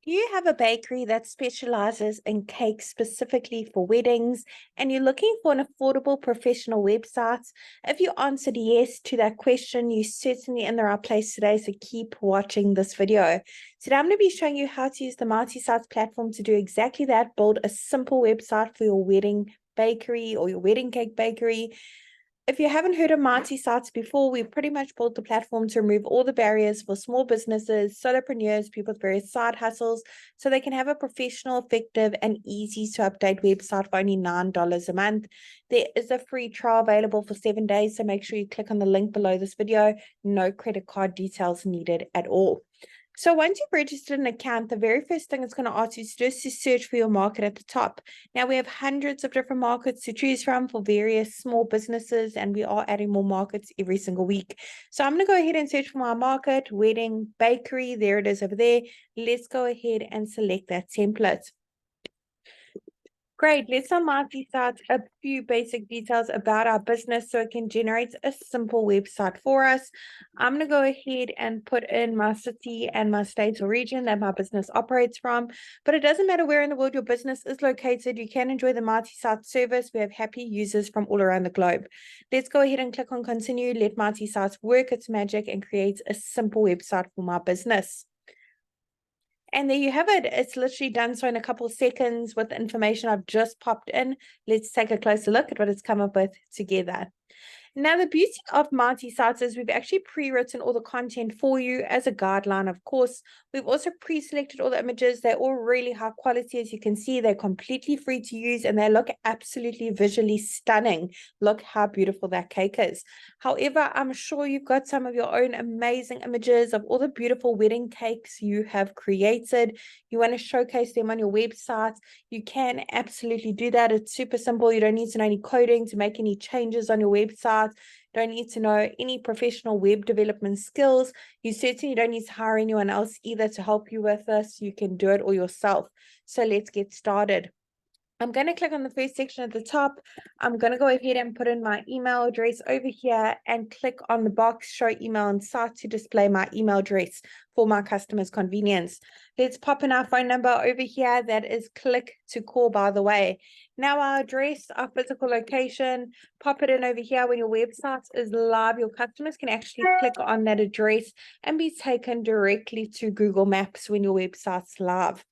You have a bakery that specializes in cakes specifically for weddings, and you're looking for an affordable professional website. If you answered yes to that question, you're certainly in the right place today, so keep watching this video. Today, I'm going to be showing you how to use the MultiSites platform to do exactly that, build a simple website for your wedding bakery or your wedding cake bakery. If you haven't heard of MultiSites before, we've pretty much built the platform to remove all the barriers for small businesses, solopreneurs, people with various side hustles, so they can have a professional, effective, and easy to update website for only $9 a month. There is a free trial available for 7 days, so make sure you click on the link below this video. No credit card details needed at all. So once you've registered an account, the very first thing it's going to ask you to do is to search for your market at the top. Now, we have hundreds of different markets to choose from for various small businesses, and we are adding more markets every single week. So I'm going to go ahead and search for my market, wedding, bakery. There it is over there. Let's go ahead and select that template. Great, let's unlock these sites a few basic details about our business so it can generate a simple website for us. I'm going to go ahead and put in my city and my state or region that my business operates from, but it doesn't matter where in the world your business is located. You can enjoy the MultiSite service. We have happy users from all around the globe. Let's go ahead and click on continue. Let MultiSites work its magic and create a simple website for my business. And there you have it. It's literally done so in a couple of seconds with the information I've just popped in. Let's take a closer look at what it's come up with together. Now, the beauty of MultiSites is we've actually pre-written all the content for you as a guideline, of course. We've also pre-selected all the images. They're all really high quality. As you can see, they're completely free to use and they look absolutely visually stunning. Look how beautiful that cake is. However, I'm sure you've got some of your own amazing images of all the beautiful wedding cakes you have created. You want to showcase them on your website. You can absolutely do that. It's super simple. You don't need to know any coding to make any changes on your website. Don't need to know any professional web development skills. You certainly don't need to hire anyone else either to help you with this. You can do it all yourself. So let's get started. I'm going to click on the first section at the top. I'm going to go ahead and put in my email address over here and click on the box, show email and site to display my email address for my customer's convenience. Let's pop in our phone number over here. That is click to call, by the way. Now our address, our physical location, pop it in over here. When your website is live, your customers can actually click on that address and be taken directly to Google Maps when your website's live.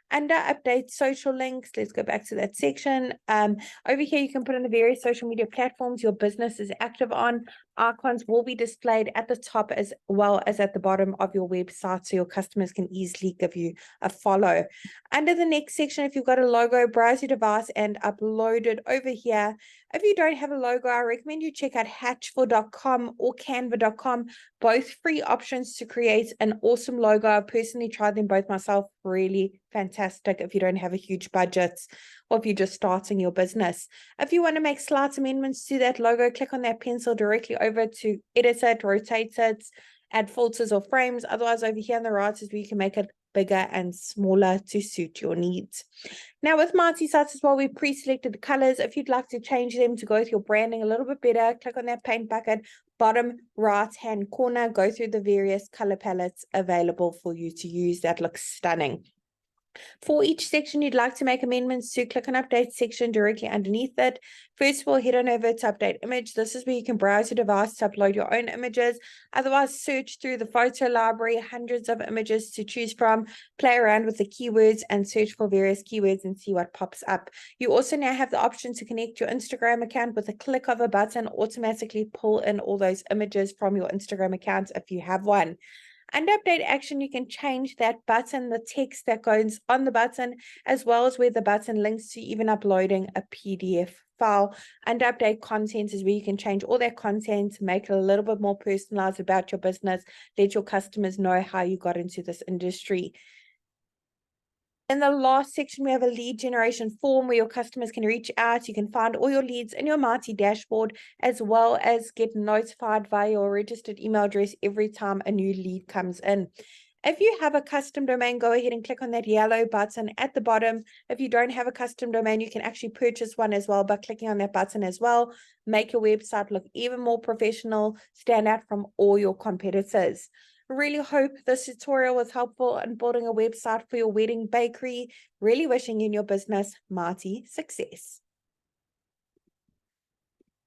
Under update social links, let's go back to that section. Over here, you can put in the various social media platforms your business is active on. Icons will be displayed at the top as well as at the bottom of your website so your customers can easily give you a follow. Under the next section, if you've got a logo, browse your device and upload it over here. If you don't have a logo, I recommend you check out hatchful.com or canva.com, both free options to create an awesome logo. I personally tried them both myself, really fantastic if you don't have a huge budget or if you're just starting your business. If you want to make slight amendments to that logo, click on that pencil directly over to edit it, rotate it, add filters or frames. Otherwise, over here on the right is where you can make it bigger and smaller to suit your needs. Now with MultiSites as well, we've pre-selected the colors. If you'd like to change them to go with your branding a little bit better, click on that paint bucket, bottom right hand corner, go through the various color palettes available for you to use. That looks stunning. For each section you'd like to make amendments to, click on update section directly underneath it. First of all, head on over to update image. This is where you can browse your device to upload your own images. Otherwise, search through the photo library, hundreds of images to choose from, play around with the keywords and search for various keywords and see what pops up. You also now have the option to connect your Instagram account with a click of a button, automatically pull in all those images from your Instagram account if you have one. Under update action, you can change that button, the text that goes on the button, as well as where the button links to even uploading a PDF file. Under update content is where you can change all that content, make it a little bit more personalized about your business, let your customers know how you got into this industry. In the last section, we have a lead generation form where your customers can reach out. You can find all your leads in your Multi dashboard, as well as get notified via your registered email address every time a new lead comes in. If you have a custom domain, go ahead and click on that yellow button at the bottom. If you don't have a custom domain, you can actually purchase one as well by clicking on that button as well. Make your website look even more professional, stand out from all your competitors. Really hope this tutorial was helpful in building a website for your wedding bakery. Really wishing you and your business mighty success.